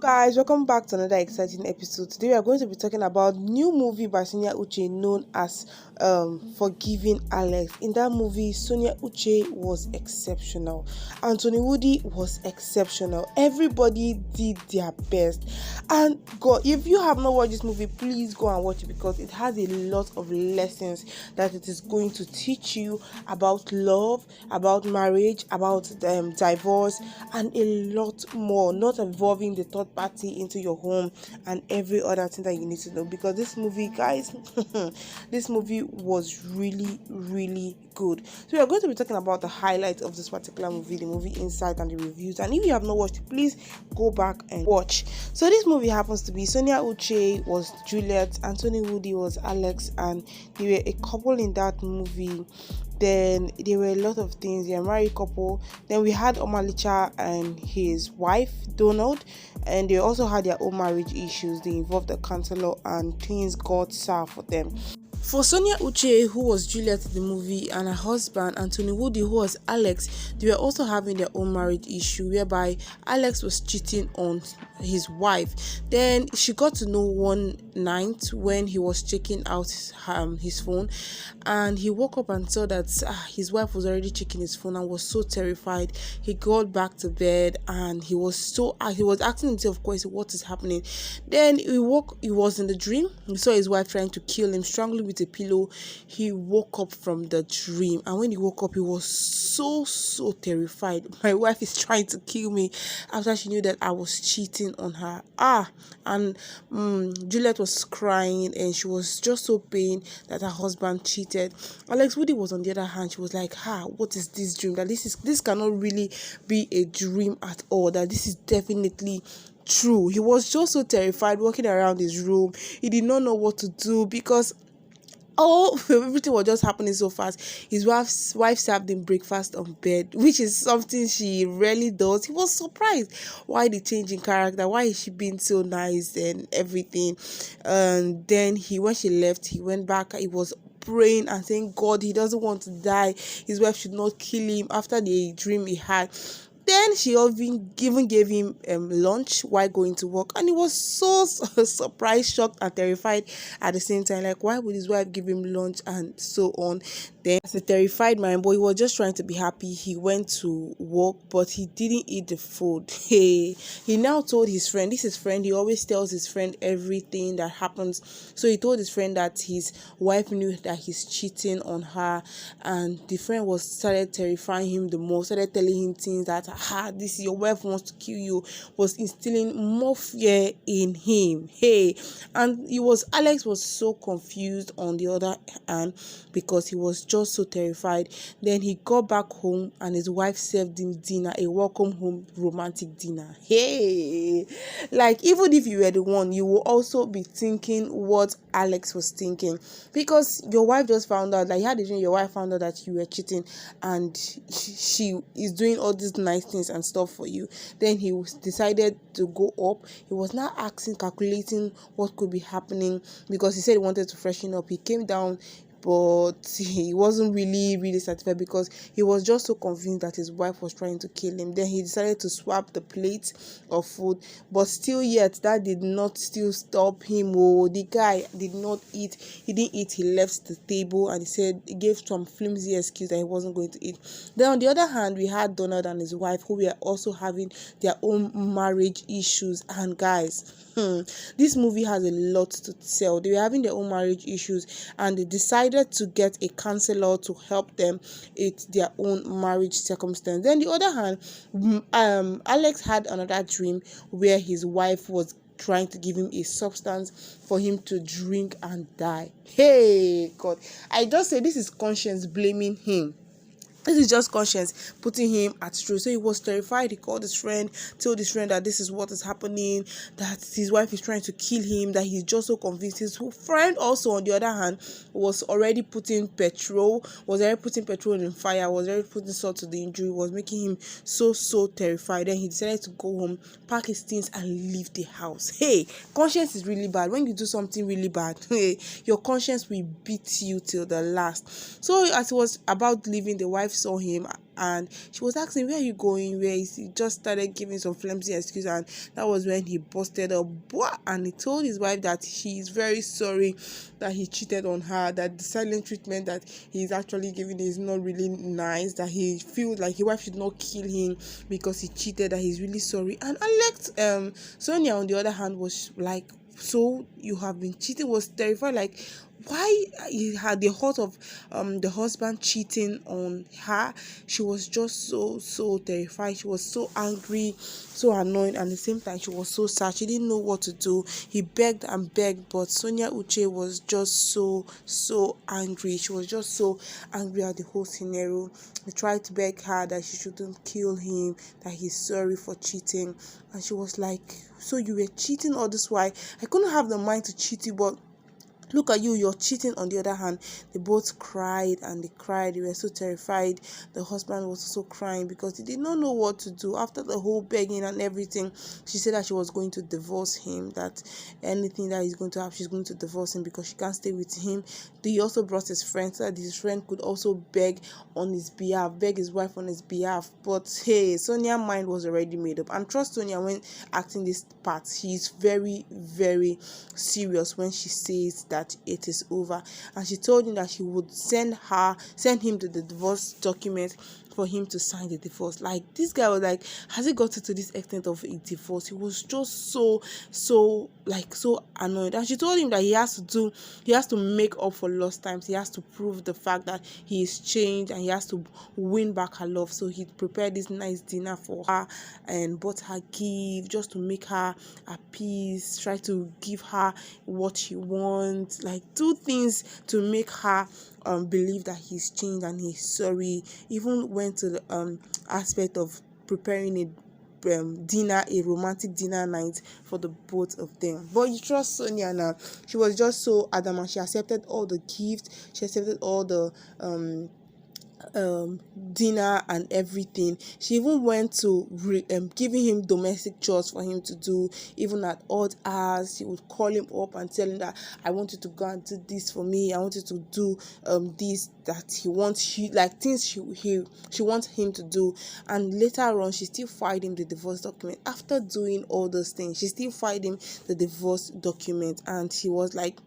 Guys, welcome back to another exciting episode. Today we are going to be talking about new movie by Sonia Uche known as Forgiving Alex. In that movie, Sonia Uche was exceptional. Anthony Woode was exceptional. Everybody did their best. And God, if you have not watched this movie, please go and watch it because it has a lot of lessons that it is going to teach you about love, about marriage, about divorce, and a lot more. Not involving the third party into your home and every other thing that you need to know, because this movie, guys, this movie was really good. So we are going to be talking about the highlights of this particular movie, the movie inside and the reviews. And if you have not watched it, please go back and watch. So this movie happens to be Sonia Uche was Juliet, Anthony Woode was Alex, and they were a couple in that movie. Then there were a lot of things. They're a married couple. Then we had Omalicha and his wife Donald, and they also had their own marriage issues. They involved the counselor and things got sour for them. For Sonia Uche, who was Juliet in the movie, and her husband Anthony Woode, who was Alex, they were also having their own marriage issue whereby Alex was cheating on his wife. Then she got to know one night when he was checking out his phone, and he woke up and saw that his wife was already checking his phone and was so terrified. He got back to bed and he was asking himself questions, what is happening? Then he was in the dream. He saw his wife trying to kill him, strangling with a pillow. He woke up from the dream, and when he woke up, he was so terrified. My wife is trying to kill me, after she knew that I was cheating on her. And Juliet was crying, and she was just so pained that her husband cheated. Alex Woode was on the other hand. She was like, what is this dream? That this cannot really be a dream at all. That this is definitely true. He was just so terrified, walking around his room. He did not know what to do because everything was just happening so fast. His wife served him breakfast on bed, which is something she rarely does. He was surprised why the change in character, why is she being so nice and everything. And then when she left, he went back. He was praying and saying, God, he doesn't want to die. His wife should not kill him after the dream he had. Then she even gave him lunch while going to work, and he was so surprised, shocked, and terrified at the same time. Like, why would his wife give him lunch and so on? Then, as a terrified man, but he was just trying to be happy. He went to work, but he didn't eat the food. He now told his friend. This is his friend. He always tells his friend everything that happens. So he told his friend that his wife knew that he's cheating on her, and the friend started terrifying him the most. Started telling him things that this your wife wants to kill you. Was instilling more fear in him. And Alex was so confused on the other hand because he was just so terrified. Then he got back home and his wife served him dinner, a welcome home romantic dinner. Like, even if you were the one, you will also be thinking what Alex was thinking, because your wife just found out, like, you had a dream, your wife found out that you were cheating, and she is doing all these nice things and stuff for you. Then he decided to go up. He was now calculating what could be happening, because he said he wanted to freshen up. He came down, but he wasn't really satisfied because he was just so convinced that his wife was trying to kill him. Then he decided to swap the plate of food, but still yet that did not still stop him. The guy did not eat. He didn't eat. He left the table, and he gave some flimsy excuse that he wasn't going to eat. Then on the other hand, we had Donald and his wife, who were also having their own marriage issues. And guys, this movie has a lot to tell. They were having their own marriage issues, and they decided to get a counselor to help them with their own marriage circumstance. Then the other hand, Alex had another dream where his wife was trying to give him a substance for him to drink and die. God, I just say this is conscience blaming him. This is just conscience putting him at truth. So he was terrified. He called his friend, told his friend that this is what is happening, that his wife is trying to kill him, that he's just so convinced. His friend also, on the other hand, was already putting petrol in fire, was already putting salt to the injury, was making him so terrified. Then he decided to go home, pack his things, and leave the house. Conscience is really bad. When you do something really bad, your conscience will beat you till the last. So as he was about leaving, the wife wife saw him and she was asking, where are you going? Where is he? Just started giving some flimsy excuse, and that was when he busted up and he told his wife that he is very sorry that he cheated on her, that the silent treatment that he's actually giving is not really nice, that he feels like his wife should not kill him because he cheated, that he's really sorry. And Alex, Sonia on the other hand was like, so you have been cheating, was terrified, like why he had the thought of the husband cheating on her. She was just so terrified. She was so angry, so annoyed, and at the same time she was so sad. She didn't know what to do. He begged and begged, but Sonia Uche was just so angry. She was just so angry at the whole scenario. He tried to beg her that she shouldn't kill him, that he's sorry for cheating, and she was like, so you were cheating all this while? I couldn't have the mind to cheat you, but look at you, you're cheating. On the other hand, they both cried and they cried. They were so terrified. The husband was also crying because he did not know what to do. After the whole begging and everything, she said that she was going to divorce him, that anything that he's going to have, she's going to divorce him because she can't stay with him. He also brought his friend so that his friend could also beg on his behalf, beg his wife on his behalf. But hey, Sonia's mind was already made up. And trust Sonia, when acting this part, she's very serious when she says that it is over. And she told him that she would send him to the divorce document for him to sign the divorce. Like, this guy was like, has it gotten to this extent of a divorce? He was just so annoyed. And she told him that he has to make up for lost times. He has to prove the fact that he is changed and he has to win back her love. So he prepared this nice dinner for her and bought her gift just to make her at peace, try to give her what she wants, like do things to make her believe that he's changed and he's sorry. Even went to the aspect of preparing a romantic dinner night for the both of them. But you trust Sonia now. She was just so adamant. She accepted all the gifts. She accepted all the dinner and everything. She even went to giving him domestic chores for him to do, even at odd hours. She would call him up and tell him that I want you to go and do this for me, I want you to do this that he wants, things she wants him to do. And later on, she still filed him the divorce document. After doing all those things, she still filed him the divorce document, and he was like,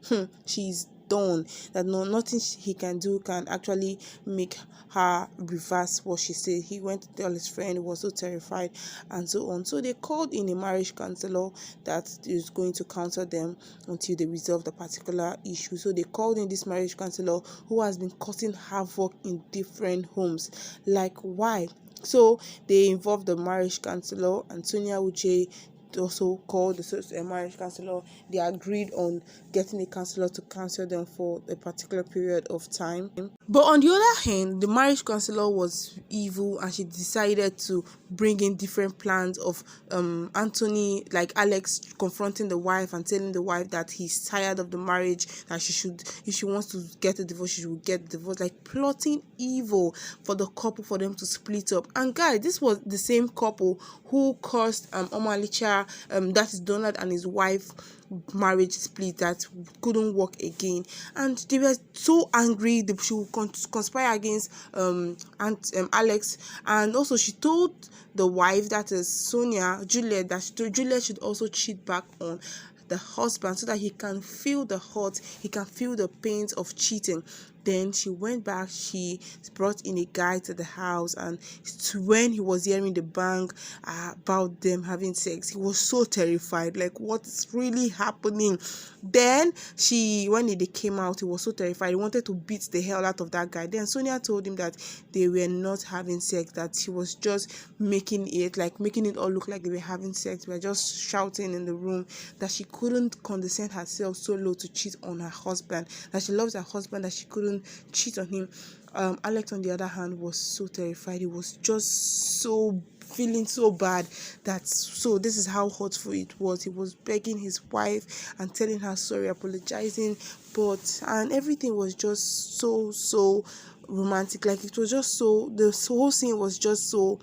she's done, that nothing he can do can actually make her reverse what she said. He went to tell his friend, he was so terrified and so on. So they called in a marriage counselor that is going to counsel them until they resolve the particular issue. So they called in this marriage counselor who has been causing havoc in different homes. Like, why? So they involved the marriage counselor, and Sonia Uche also called the marriage counselor. They agreed on getting a counselor to counsel them for a particular period of time. But on the other hand, the marriage counselor was evil, and she decided to bring in different plans of Anthony, like Alex, confronting the wife and telling the wife that he's tired of the marriage, that if she wants to get a divorce, she should get the divorce, like plotting evil for the couple, for them to split up. And guys, this was the same couple who caused Omalicha, that is Donald and his wife, marriage split that couldn't work again. And they were so angry. She would conspire against Alex. And also she told the wife, that is Juliet, that Juliet should also cheat back on the husband so that he can feel the hurt, he can feel the pains of cheating. Then she went back, she brought in a guy to the house, and when he was hearing the bang about them having sex, he was so terrified, like what's really happening. Then when they came out, he was so terrified, he wanted to beat the hell out of that guy. Then Sonia told him that they were not having sex, that she was just making it all look like they were having sex. They were just shouting in the room, that she couldn't condescend herself so low to cheat on her husband, that she loves her husband, that she couldn't cheat on him. Alex, on the other hand, was so terrified. He was just so feeling so bad, so this is how hurtful it was. He was begging his wife and telling her sorry, apologizing, and everything was just so romantic. Like, it was just so, the whole scene was just so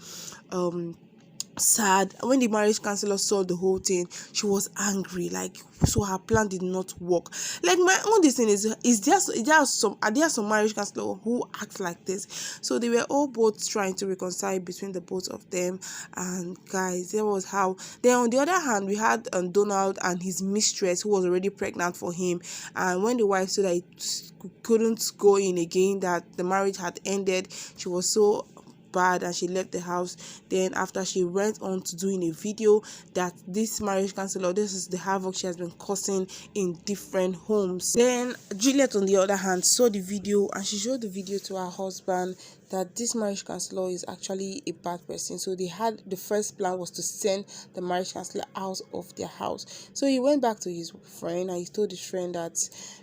sad. When the marriage counselor saw the whole thing, she was angry, like, so her plan did not work. Like, my own this thing are there some marriage counselor who act like this? So they were all both trying to reconcile between the both of them. And guys, there was how. Then on the other hand, we had Donald and his mistress, who was already pregnant for him. And when the wife said that it couldn't go in again, that the marriage had ended, she was so bad and she left the house. Then after, she went on to doing a video that this marriage counselor, this is the havoc she has been causing in different homes. Then Juliet, on the other hand, saw the video and she showed the video to her husband that this marriage counselor is actually a bad person. So they had, the first plan was to send the marriage counselor out of their house. So he went back to his friend and he told his friend that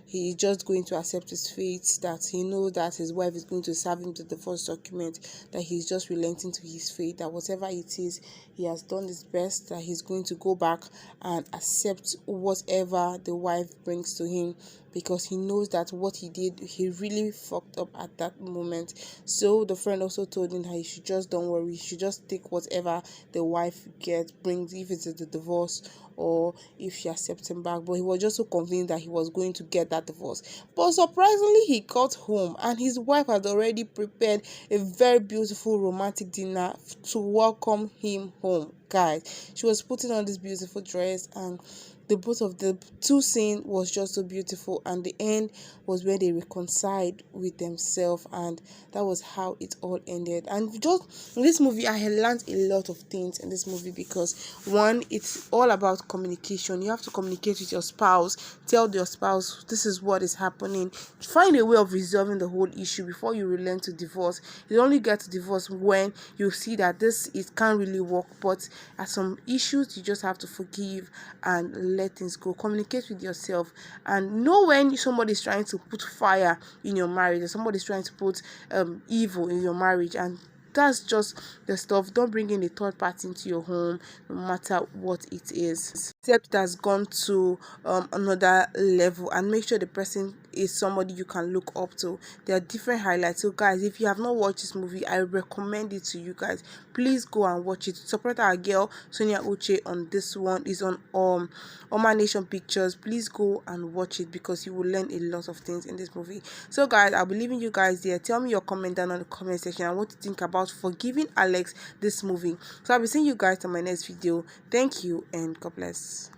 he is just going to accept his fate, that he knows that his wife is going to serve him the divorce document, that he's just relenting to his fate, that whatever it is, he has done his best, that he's going to go back and accept whatever the wife brings to him, because he knows that what he did, he really fucked up at that moment. So the friend also told him that he should just, don't worry, he should just take whatever the wife brings, if it's the divorce or if she accepts him back. But he was just so convinced that he was going to get that divorce. But surprisingly, he got home and his wife had already prepared a very beautiful romantic dinner to welcome him home. Guys, she was putting on this beautiful dress, and the both of the two scene was just so beautiful, and the end was where they reconciled with themselves, and that was how it all ended. And just in this movie, I had learned a lot of things in this movie, because one, it's all about communication. You have to communicate with your spouse, tell your spouse this is what is happening, find a way of resolving the whole issue before you relent to divorce. You only get to divorce when you see that this, it can't really work, but at some issues you just have to forgive and let things go. Communicate with yourself and know when somebody's trying to put fire in your marriage, or somebody's trying to put evil in your marriage, and that's just the stuff. Don't bring in a third party into your home, no matter what it is, except it has gone to another level, and make sure the person is somebody you can look up to. There are different highlights. So guys, if you have not watched this movie, I recommend it to you guys. Please go and watch it. Support our girl Sonia Uche on this one. Is on Oma Nation Pictures. Please go and watch it, because you will learn a lot of things in this movie. So guys, I'll be leaving you guys there. Tell me your comment down on the comment section and what you think about Forgiving Alex, this movie. So I'll be seeing you guys in my next video. Thank you and God bless.